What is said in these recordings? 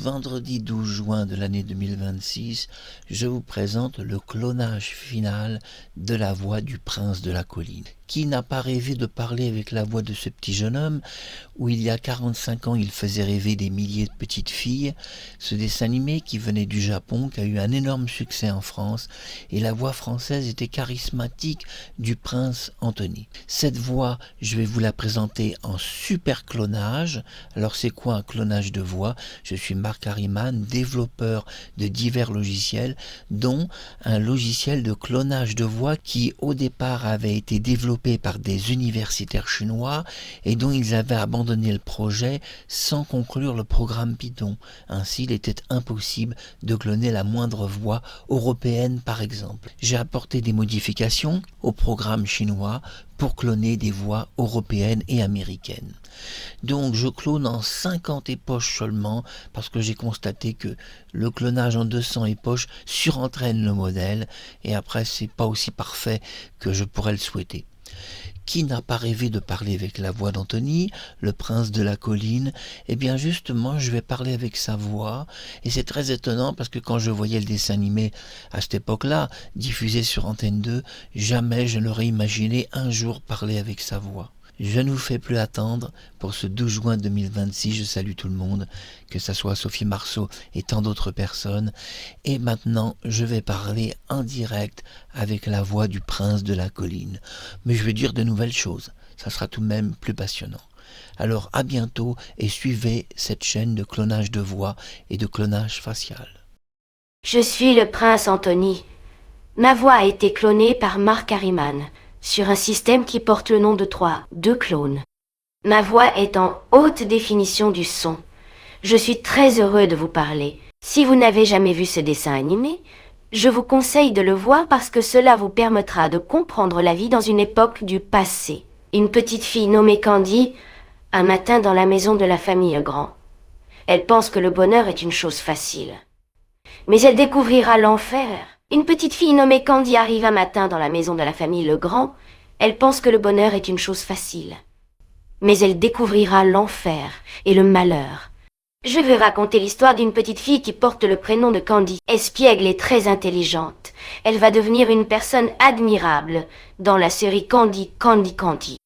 vendredi 12 juin de l'année 2026, je vous présente le clonage final de la voix du prince de la colline. Qui n'a pas rêvé de parler avec la voix de ce petit jeune homme, où il y a 45 ans il faisait rêver des milliers de petites filles, ce dessin animé qui venait du Japon, qui a eu un énorme succès en France, et la voix française était charismatique du prince Anthony. Cette voix, je vais vous la présenter en super clonage. Alors c'est quoi un clonage de voix? Je suis Marc Harriman, développeur de divers logiciels, dont un logiciel de clonage de voix qui au départ avait été développé par des universitaires chinois et dont ils avaient abandonné le projet sans conclure le programme Python. Ainsi, il était impossible de cloner la moindre voix européenne par exemple. J'ai apporté des modifications au programme chinois pour cloner des voix européennes et américaines. Donc je clone en 50 époches seulement parce que j'ai constaté que le clonage en 200 époches surentraîne le modèle et après c'est pas aussi parfait que je pourrais le souhaiter. Qui n'a pas rêvé de parler avec la voix d'Anthony, le prince de la colline? Eh bien justement, je vais parler avec sa voix, et c'est très étonnant parce que quand je voyais le dessin animé à cette époque-là, diffusé sur Antenne 2, jamais je n'aurais imaginé un jour parler avec sa voix. Je ne vous fais plus attendre pour ce 12 juin 2026, je salue tout le monde, que ce soit Sophie Marceau et tant d'autres personnes. Et maintenant, je vais parler en direct avec la voix du prince de la colline. Mais je vais dire de nouvelles choses, ça sera tout de même plus passionnant. Alors à bientôt et suivez cette chaîne de clonage de voix et de clonage facial. Je suis le prince Anthony. Ma voix a été clonée par Marc Harriman, sur un système qui porte le nom de 2 clones. Ma voix est en haute définition du son. Je suis très heureux de vous parler. Si vous n'avez jamais vu ce dessin animé, je vous conseille de le voir parce que cela vous permettra de comprendre la vie dans une époque du passé. Une petite fille nommée Candy, un matin dans la maison de la famille Grand. Elle pense que le bonheur est une chose facile. Mais elle découvrira l'enfer. Une petite fille nommée Candy arrive un matin dans la maison de la famille Legrand. Elle pense que le bonheur est une chose facile. Mais elle découvrira l'enfer et le malheur. Je vais raconter l'histoire d'une petite fille qui porte le prénom de Candy. Espiègle et très intelligente. Elle va devenir une personne admirable dans la série Candy, Candy, Candy.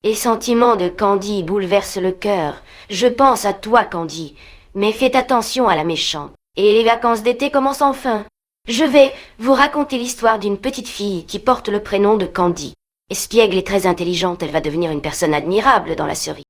Les sentiments de Candy bouleversent le cœur. Je pense à toi, Candy. Mais faites attention à la méchante. Et les vacances d'été commencent enfin. Je vais vous raconter l'histoire d'une petite fille qui porte le prénom de Candy. Espiègle et très intelligente, elle va devenir une personne admirable dans la série.